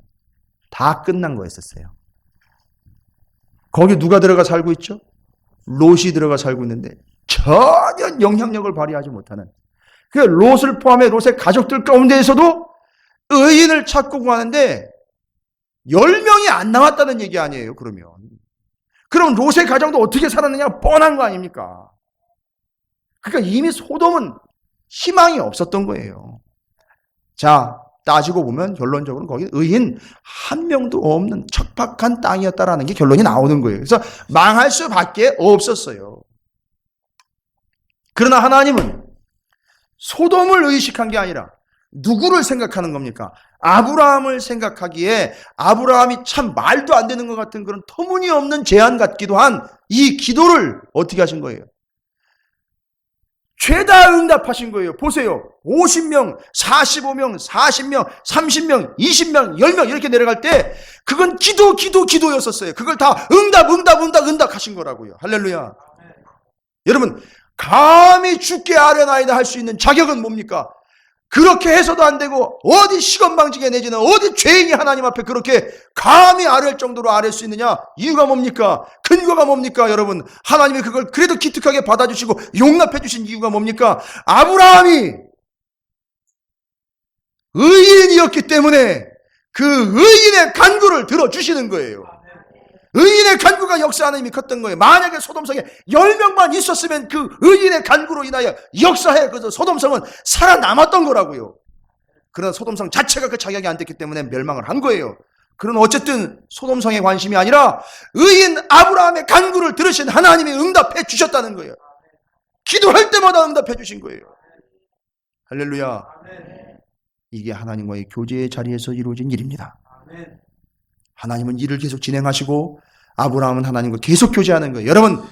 다 끝난 거였었어요. 거기 누가 들어가 살고 있죠? 롯이 들어가 살고 있는데 전혀 영향력을 발휘하지 못하는, 그 롯을 포함해 롯의 가족들 가운데에서도 의인을 찾고 구하는데 10명이 안 나왔다는 얘기 아니에요. 그럼 롯의 가정도 어떻게 살았느냐 뻔한 거 아닙니까? 그러니까 이미 소돔은 희망이 없었던 거예요. 자, 따지고 보면 결론적으로 거기 의인 1명도 없는 척박한 땅이었다라는 게 결론이 나오는 거예요. 그래서 망할 수밖에 없었어요. 그러나 하나님은 소돔을 의식한 게 아니라 누구를 생각하는 겁니까? 아브라함을 생각하기에 아브라함이 참 말도 안 되는 것 같은 그런 터무니없는 제안 같기도 한 이 기도를 어떻게 하신 거예요? 죄다 응답하신 거예요. 보세요. 50명, 45명, 40명, 30명, 20명, 10명 이렇게 내려갈 때 그건 기도였었어요. 그걸 다 응답 하신 거라고요. 할렐루야. 여러분, 감히 죽게 아뢰나이다 할 수 있는 자격은 뭡니까? 그렇게 해서도 안 되고 어디 시건방지게 내지는 어디 죄인이 하나님 앞에 그렇게 감히 아뢰을 정도로 아뢰 수 있느냐? 이유가 뭡니까? 근거가 뭡니까? 여러분, 하나님이 그걸 그래도 기특하게 받아주시고 용납해 주신 이유가 뭡니까? 아브라함이 의인이었기 때문에 그 의인의 간구를 들어주시는 거예요. 의인의 간구가 역사하는 힘이 컸던 거예요. 만약에 소돔성에 10명만 있었으면 그 의인의 간구로 인하여 역사해 그래서 소돔성은 살아남았던 거라고요. 그러나 소돔성 자체가 그 자격이 안 됐기 때문에 멸망을 한 거예요. 그러나 어쨌든 소돔성의 관심이 아니라 의인 아브라함의 간구를 들으신 하나님이 응답해 주셨다는 거예요. 기도할 때마다 응답해 주신 거예요. 할렐루야. 이게 하나님과의 교제의 자리에서 이루어진 일입니다. 하나님은 일을 계속 진행하시고 아브라함은 하나님과 계속 교제하는 거예요. 여러분,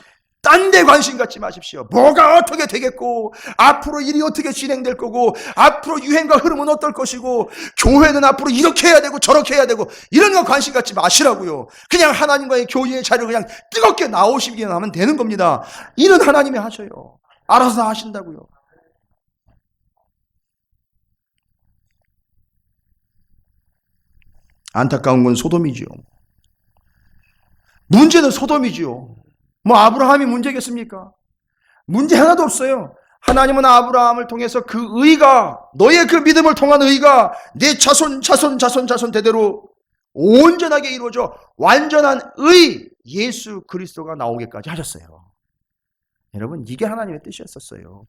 딴 데 관심 갖지 마십시오. 뭐가 어떻게 되겠고 앞으로 일이 어떻게 진행될 거고 앞으로 유행과 흐름은 어떨 것이고 교회는 앞으로 이렇게 해야 되고 저렇게 해야 되고 이런 거 관심 갖지 마시라고요. 그냥 하나님과의 교제의 자리를 그냥 뜨겁게 나오시기만 하면 되는 겁니다. 일은 하나님이 하셔요. 알아서 다 하신다고요. 안타까운 건 소돔이지요. 문제는 소돔이지요. 뭐 아브라함이 문제겠습니까? 문제 하나도 없어요. 하나님은 아브라함을 통해서 그 의가, 너의 그 믿음을 통한 의가 내 자손 대대로 온전하게 이루어져 완전한 의 예수 그리스도가 나오기까지 하셨어요. 여러분, 이게 하나님의 뜻이었었어요.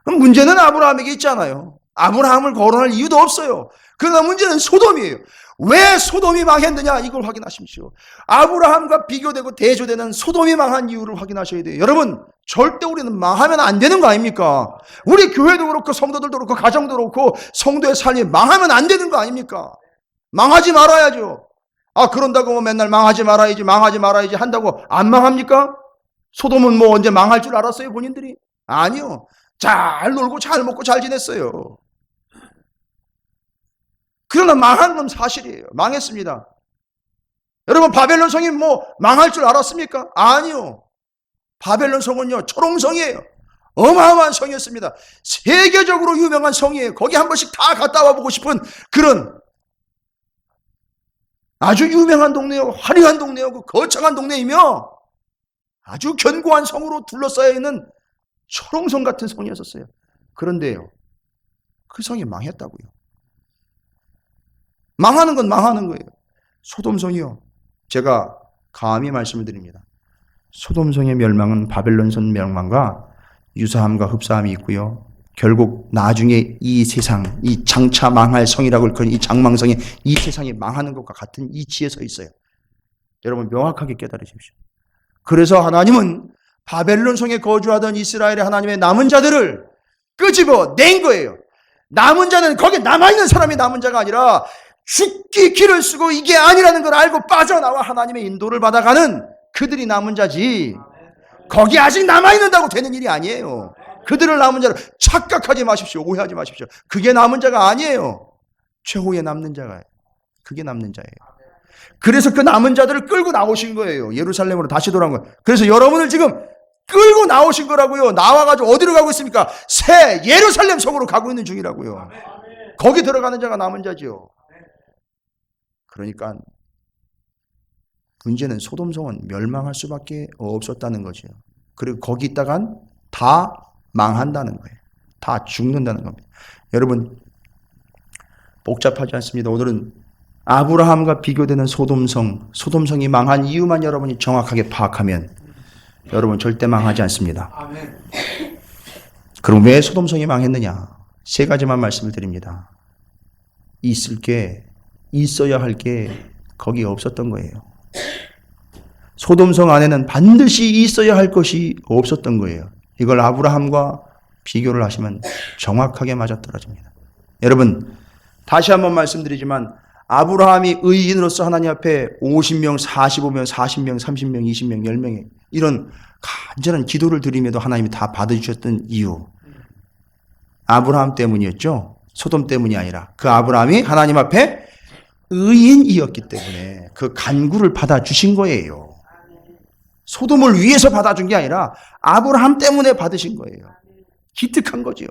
그럼 문제는 아브라함에게 있잖아요. 아브라함을 거론할 이유도 없어요. 그러나 문제는 소돔이에요. 왜 소돔이 망했느냐, 이걸 확인하십시오. 아브라함과 비교되고 대조되는 소돔이 망한 이유를 확인하셔야 돼요. 여러분, 절대 우리는 망하면 안 되는 거 아닙니까? 우리 교회도 그렇고 성도들도 그렇고 가정도 그렇고 성도의 삶이 망하면 안 되는 거 아닙니까? 망하지 말아야죠. 그런다고 뭐 맨날 망하지 말아야지 한다고 안 망합니까? 소돔은 뭐 언제 망할 줄 알았어요, 본인들이? 아니요. 잘 놀고 잘 먹고 잘 지냈어요. 그러나 망한 건 사실이에요. 망했습니다. 여러분, 바벨론 성이 뭐 망할 줄 알았습니까? 아니요. 바벨론 성은요, 초롱성이에요. 어마어마한 성이었습니다. 세계적으로 유명한 성이에요. 거기 한 번씩 다 갔다 와보고 싶은 그런 아주 유명한 동네요, 화려한 동네요, 그 거창한 동네이며 아주 견고한 성으로 둘러싸여 있는 초롱성 같은 성이었었어요. 그런데요, 그 성이 망했다고요. 망하는 건 망하는 거예요. 소돔성이요. 제가 감히 말씀을 드립니다. 소돔성의 멸망은 바벨론성 멸망과 유사함과 흡사함이 있고요. 결국 나중에 이 세상, 이 장차 망할 성이라고 일컫는 이 장망성이 이 세상이 망하는 것과 같은 이치에 서 있어요. 여러분 명확하게 깨달으십시오. 그래서 하나님은 바벨론 성에 거주하던 이스라엘의 하나님의 남은 자들을 끄집어 낸 거예요. 남은 자는 거기에 남아있는 사람이 남은 자가 아니라 죽기 길을 쓰고 이게 아니라는 걸 알고 빠져나와 하나님의 인도를 받아가는 그들이 남은 자지, 거기 아직 남아있는다고 되는 일이 아니에요. 그들을 남은 자로 착각하지 마십시오. 오해하지 마십시오. 그게 남은 자가 아니에요. 최후에 남는 자가, 그게 남는 자예요. 그래서 그 남은 자들을 끌고 나오신 거예요. 예루살렘으로 다시 돌아온 거예요. 그래서 여러분을 지금 끌고 나오신 거라고요. 나와가지고 어디로 가고 있습니까? 새 예루살렘 성으로 가고 있는 중이라고요. 거기 들어가는 자가 남은 자죠. 그러니까 문제는 소돔성은 멸망할 수밖에 없었다는 거죠. 그리고 거기 있다간 다 망한다는 거예요. 다 죽는다는 겁니다. 여러분 복잡하지 않습니다. 오늘은 아브라함과 비교되는 소돔성이 망한 이유만 여러분이 정확하게 파악하면 여러분 절대 망하지 않습니다. 그럼 왜 소돔성이 망했느냐? 세 가지만 말씀을 드립니다. 있어야 할 게 거기 없었던 거예요. 소돔성 안에는 반드시 있어야 할 것이 없었던 거예요. 이걸 아브라함과 비교를 하시면 정확하게 맞아떨어집니다. 여러분 다시 한번 말씀드리지만 아브라함이 의인으로서 하나님 앞에 50명, 45명, 40명, 30명, 20명, 10명의 이런 간절한 기도를 드리며도 하나님이 다 받아주셨던 이유, 아브라함 때문이었죠. 소돔 때문이 아니라 그 아브라함이 하나님 앞에 의인이었기 때문에 그 간구를 받아주신 거예요. 소돔을 위해서 받아준 게 아니라 아브라함 때문에 받으신 거예요. 기특한 거죠.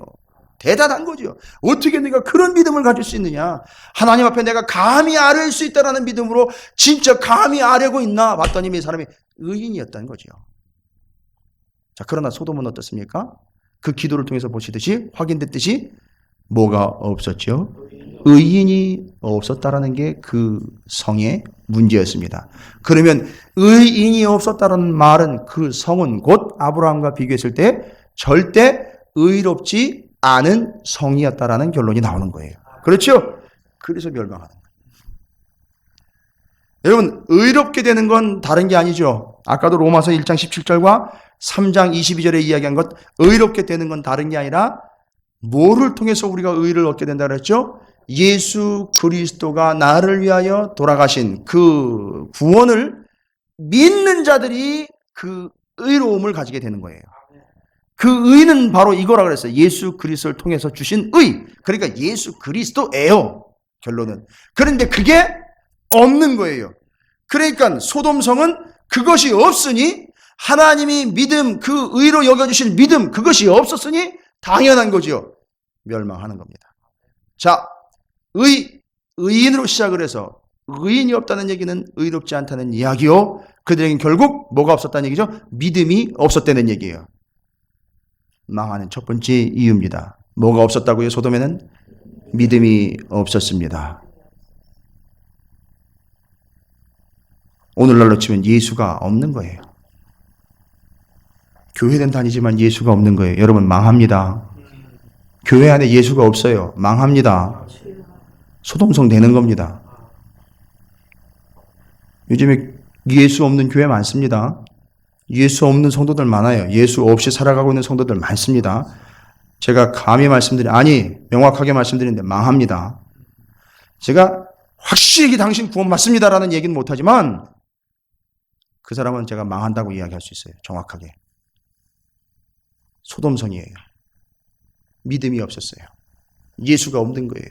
대단한 거죠. 어떻게 네가 그런 믿음을 가질 수 있느냐? 하나님 앞에 내가 감히 아뢰일 수 있다는 믿음으로 진짜 감히 아뢰고 있나? 봤더니 이 사람이 의인이었다는 거죠. 자, 그러나 소돔은 어떻습니까? 그 기도를 통해서 보시듯이 확인됐듯이 뭐가 없었죠? 의인이 없었다라는 게 그 성의 문제였습니다. 그러면 의인이 없었다는 말은 그 성은 곧 아브라함과 비교했을 때 절대 의롭지 않은 성이었다라는 결론이 나오는 거예요. 그렇죠? 그래서 멸망하는 거예요. 여러분 의롭게 되는 건 다른 게 아니죠. 아까도 로마서 1장 17절과 3장 22절에 이야기한 것, 의롭게 되는 건 다른 게 아니라 뭐를 통해서 우리가 의를 얻게 된다 그랬죠? 예수 그리스도가 나를 위하여 돌아가신 그 구원을 믿는 자들이 그 의로움을 가지게 되는 거예요. 그 의는 바로 이거라 그랬어요. 예수 그리스도를 통해서 주신 의. 그러니까 예수 그리스도예요. 결론은. 그런데 그게 없는 거예요. 그러니까 소돔성은 그것이 없으니, 하나님이 믿음, 그 의로 여겨주신 믿음, 그것이 없었으니 당연한 거죠. 멸망하는 겁니다. 자, 의인으로 시작을 해서 의인이 없다는 얘기는 의롭지 않다는 이야기요. 그들에겐 결국 뭐가 없었다는 얘기죠? 믿음이 없었다는 얘기예요. 망하는 첫 번째 이유입니다. 뭐가 없었다고요? 소돔에는 믿음이 없었습니다. 오늘날로 치면 예수가 없는 거예요. 교회는 다니지만 예수가 없는 거예요. 여러분 망합니다. 교회 안에 예수가 없어요. 망합니다. 소돔성 되는 겁니다. 요즘에 예수 없는 교회 많습니다. 예수 없는 성도들 많아요. 예수 없이 살아가고 있는 성도들 많습니다. 제가 감히 명확하게 말씀드리는데 망합니다. 제가 확실히 당신 구원 받습니다라는 얘기는 못하지만 그 사람은 제가 망한다고 이야기할 수 있어요. 정확하게. 소돔성이에요. 믿음이 없었어요. 예수가 없는 거예요.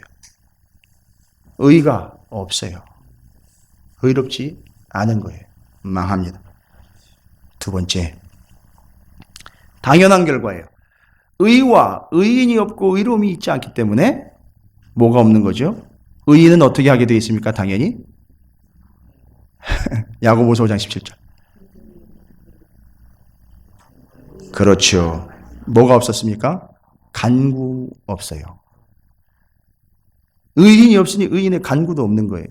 의가 없어요. 의롭지 않은 거예요. 망합니다. 두 번째, 당연한 결과예요. 의와 의인이 없고 의로움이 있지 않기 때문에 뭐가 없는 거죠? 의인은 어떻게 하게 되어 있습니까? 당연히 야고보서 5장 17절. 그렇죠. 뭐가 없었습니까? 간구 없어요. 의인이 없으니 의인의 간구도 없는 거예요.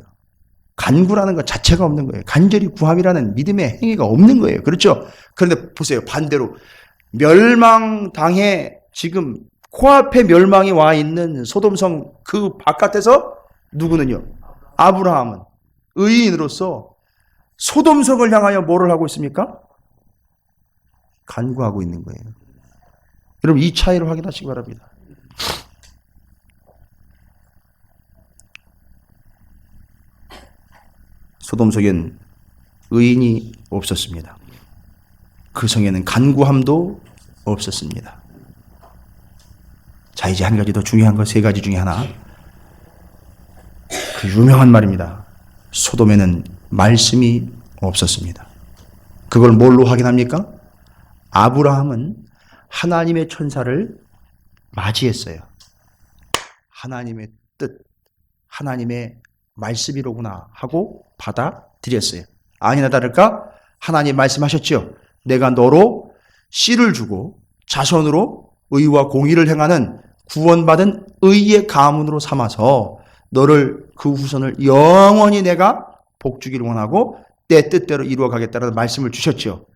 간구라는 것 자체가 없는 거예요. 간절히 구함이라는 믿음의 행위가 없는 거예요. 그렇죠? 그런데 보세요. 반대로 멸망당해 지금 코앞에 멸망이 와 있는 소돔성 그 바깥에서 누구는요? 아브라함은 의인으로서 소돔성을 향하여 뭐를 하고 있습니까? 간구하고 있는 거예요. 여러분 이 차이를 확인하시기 바랍니다. 소돔성엔 의인이 없었습니다. 그 성에는 간구함도 없었습니다. 자, 이제 한 가지 더 중요한 거, 세 가지 중에 하나. 그 유명한 말입니다. 소돔에는 말씀이 없었습니다. 그걸 뭘로 확인합니까? 아브라함은 하나님의 천사를 맞이했어요. 하나님의 뜻, 하나님의 말씀이로구나 하고 받아들였어요. 아니나 다를까? 하나님 말씀하셨죠. 내가 너로 씨를 주고 자손으로 의와 공의를 행하는 구원받은 의의 가문으로 삼아서 너를 그 후손을 영원히 내가 복주기를 원하고 내 뜻대로 이루어 가겠다라는 말씀을 주셨죠.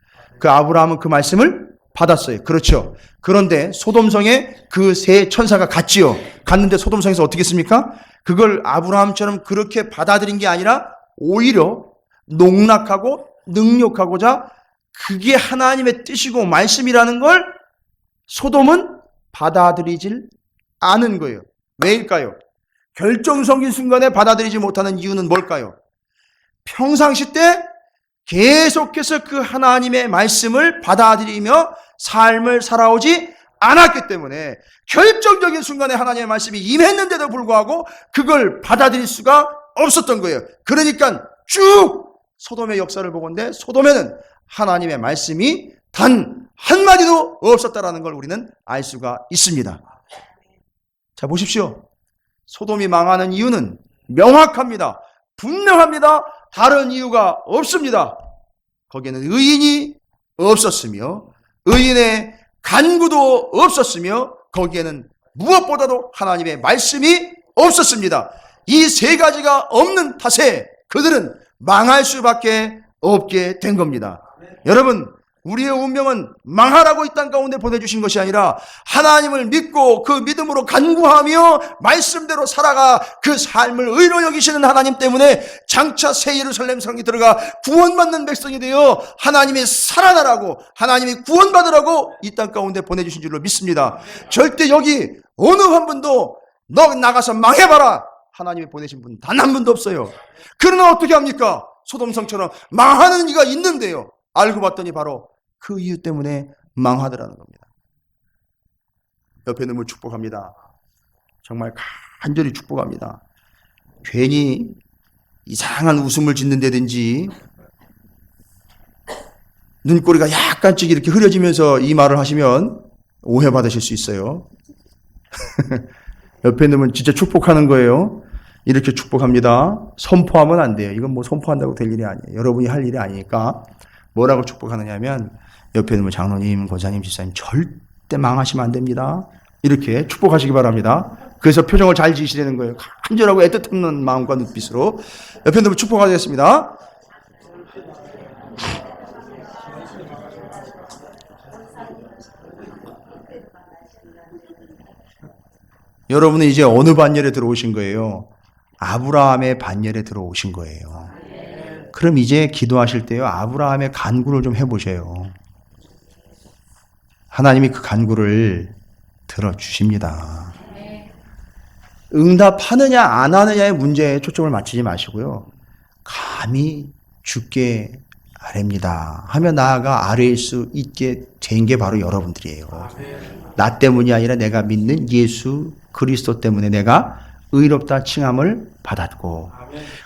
그 아브라함은 그 말씀을 받았어요. 그렇죠. 그런데 소돔성에 그 세 천사가 갔지요. 갔는데 소돔성에서 어떻게 했습니까? 그걸 아브라함처럼 그렇게 받아들인 게 아니라 오히려 농락하고 능욕하고자 그게 하나님의 뜻이고 말씀이라는 걸 소돔은 받아들이질 않은 거예요. 왜일까요? 결정적인 순간에 받아들이지 못하는 이유는 뭘까요? 평상시 때 계속해서 그 하나님의 말씀을 받아들이며 삶을 살아오지 않았기 때문에 결정적인 순간에 하나님의 말씀이 임했는데도 불구하고 그걸 받아들일 수가 없었던 거예요. 그러니까 쭉 소돔의 역사를 보건대 소돔에는 하나님의 말씀이 단 한마디도 없었다라는 걸 우리는 알 수가 있습니다. 자, 보십시오. 소돔이 망하는 이유는 명확합니다. 분명합니다. 다른 이유가 없습니다. 거기에는 의인이 없었으며 의인의 간구도 없었으며 거기에는 무엇보다도 하나님의 말씀이 없었습니다. 이 세 가지가 없는 탓에 그들은 망할 수밖에 없게 된 겁니다. 여러분, 우리의 운명은 망하라고 이 땅 가운데 보내주신 것이 아니라 하나님을 믿고 그 믿음으로 간구하며 말씀대로 살아가 그 삶을 의로 여기시는 하나님 때문에 장차 새 예루살렘 성에 들어가 구원받는 백성이 되어 하나님이 살아나라고 하나님이 구원받으라고 이 땅 가운데 보내주신 줄로 믿습니다. 절대 여기 어느 한 분도 너 나가서 망해봐라 하나님이 보내신 분 단 한 분도 없어요. 그러나 어떻게 합니까? 소돔성처럼 망하는 이가 있는데요. 알고 봤더니 바로 그 이유 때문에 망하더라는 겁니다. 옆에 있는 분 축복합니다. 정말 간절히 축복합니다. 괜히 이상한 웃음을 짓는다든지 눈꼬리가 약간씩 이렇게 흐려지면서 이 말을 하시면 오해받으실 수 있어요. 옆에 있는 분 진짜 축복하는 거예요. 이렇게 축복합니다. 선포하면 안 돼요. 이건 뭐 선포한다고 될 일이 아니에요. 여러분이 할 일이 아니니까 뭐라고 축복하느냐 하면 옆에 있는 장로님, 권사님, 집사님 절대 망하시면 안 됩니다. 이렇게 축복하시기 바랍니다. 그래서 표정을 잘 지으시라는 거예요. 간절하고 애틋한 마음과 눈빛으로 옆에 있는 분 축복하겠습니다. 여러분은 이제 어느 반열에 들어오신 거예요? 아브라함의 반열에 들어오신 거예요. 그럼 이제 기도하실 때요, 아브라함의 간구를 좀 해보세요. 하나님이 그 간구를 들어주십니다. 응답하느냐 안 하느냐의 문제에 초점을 맞추지 마시고요. 감히 주께 아뢰입니다 하며 나아가 아뢰일 수 있게 된 게 바로 여러분들이에요. 나 때문이 아니라 내가 믿는 예수 그리스도 때문에 내가 의롭다 칭함을 받았고,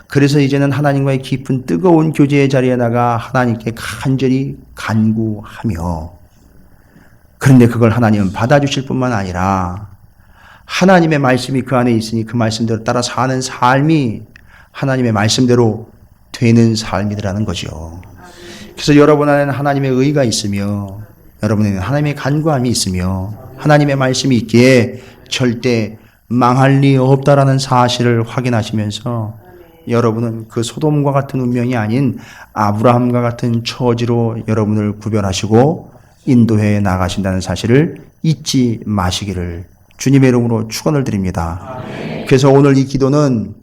그래서 이제는 하나님과의 깊은 뜨거운 교제의 자리에 나가 하나님께 간절히 간구하며, 그런데 그걸 하나님은 받아주실 뿐만 아니라 하나님의 말씀이 그 안에 있으니 그 말씀대로 따라 사는 삶이 하나님의 말씀대로 되는 삶이라는 거죠. 그래서 여러분 안에는 하나님의 의가 있으며 여러분에는 하나님의 간구함이 있으며 하나님의 말씀이 있기에 절대 망할 리 없다라는 사실을 확인하시면서 여러분은 그 소돔과 같은 운명이 아닌 아브라함과 같은 처지로 여러분을 구별하시고 인도해 나가신다는 사실을 잊지 마시기를 주님의 이름으로 축원을 드립니다. 그래서 오늘 이 기도는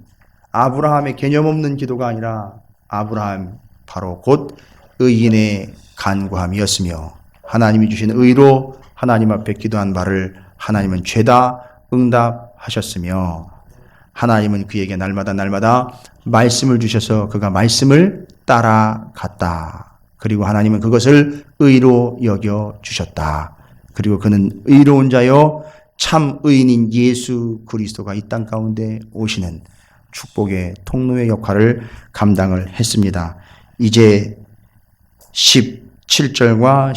아브라함의 개념 없는 기도가 아니라 아브라함 바로 곧 의인의 간구함이었으며 하나님이 주신 의로 하나님 앞에 기도한 바를 하나님은 죄다 응답하셨으며 하나님은 그에게 날마다 말씀을 주셔서 그가 말씀을 따라갔다. 그리고 하나님은 그것을 의로 여겨 주셨다. 그리고 그는 의로운 자요 참 의인인 예수 그리스도가 이 땅 가운데 오시는 축복의 통로의 역할을 감당을 했습니다. 이제 17절과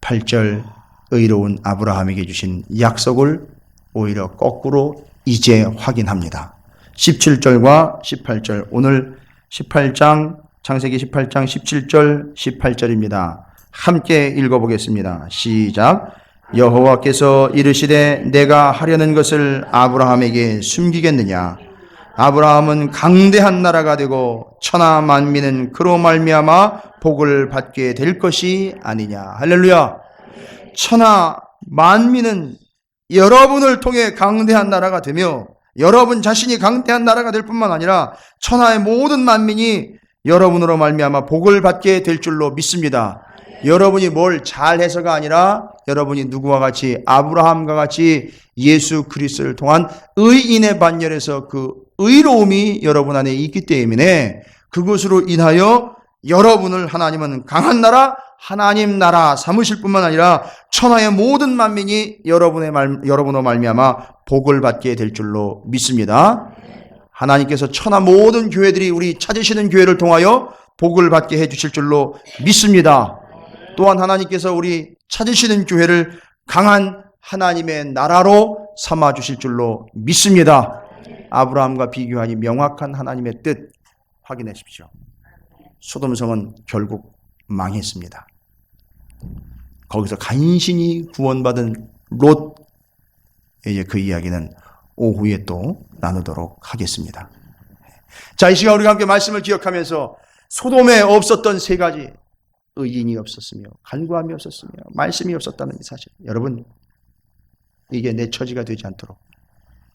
18절 의로운 아브라함에게 주신 약속을 오히려 거꾸로 이제 확인합니다. 17절과 18절 오늘 18장 창세기 18장 17절 18절입니다. 함께 읽어보겠습니다. 시작. 여호와께서 이르시되 내가 하려는 것을 아브라함에게 숨기겠느냐. 아브라함은 강대한 나라가 되고 천하 만민은 그로 말미암아 복을 받게 될 것이 아니냐. 할렐루야. 천하 만민은 여러분을 통해 강대한 나라가 되며 여러분 자신이 강대한 나라가 될 뿐만 아니라 천하의 모든 만민이 여러분으로 말미암아 복을 받게 될 줄로 믿습니다. 여러분이 뭘 잘해서가 아니라 여러분이 누구와 같이 아브라함과 같이 예수 그리스도를 통한 의인의 반열에서 그 의로움이 여러분 안에 있기 때문에 그것으로 인하여 여러분을 하나님은 강한 나라 하나님 나라 삼으실 뿐만 아니라 천하의 모든 만민이 여러분으로 말미암아 복을 받게 될 줄로 믿습니다. 하나님께서 천하 모든 교회들이 우리 찾으시는 교회를 통하여 복을 받게 해주실 줄로 믿습니다. 또한 하나님께서 우리 찾으시는 교회를 강한 하나님의 나라로 삼아주실 줄로 믿습니다. 아브라함과 비교하니 명확한 하나님의 뜻 확인하십시오. 소돔성은 결국 망했습니다. 거기서 간신히 구원받은 롯, 이제 그 이야기는 오후에 또 나누도록 하겠습니다. 자, 이 시간 우리가 함께 말씀을 기억하면서 소돔에 없었던 세 가지, 의인이 없었으며 간구함이 없었으며 말씀이 없었다는 사실, 여러분 이게 내 처지가 되지 않도록,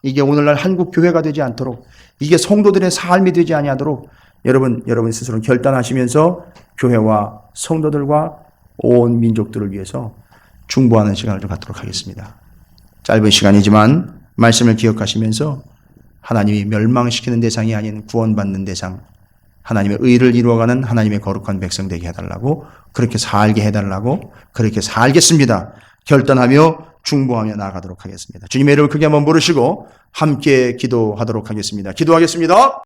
이게 오늘날 한국 교회가 되지 않도록, 이게 성도들의 삶이 되지 아니하도록 여러분 스스로 결단하시면서 교회와 성도들과 온 민족들을 위해서 중보하는 시간을 좀 갖도록 하겠습니다. 짧은 시간이지만 말씀을 기억하시면서 하나님이 멸망시키는 대상이 아닌 구원받는 대상, 하나님의 의를 이루어가는 하나님의 거룩한 백성 되게 해달라고, 그렇게 살게 해달라고, 그렇게 살겠습니다 결단하며 중보하며 나아가도록 하겠습니다. 주님의 이름을 크게 한번 부르시고 함께 기도하도록 하겠습니다. 기도하겠습니다.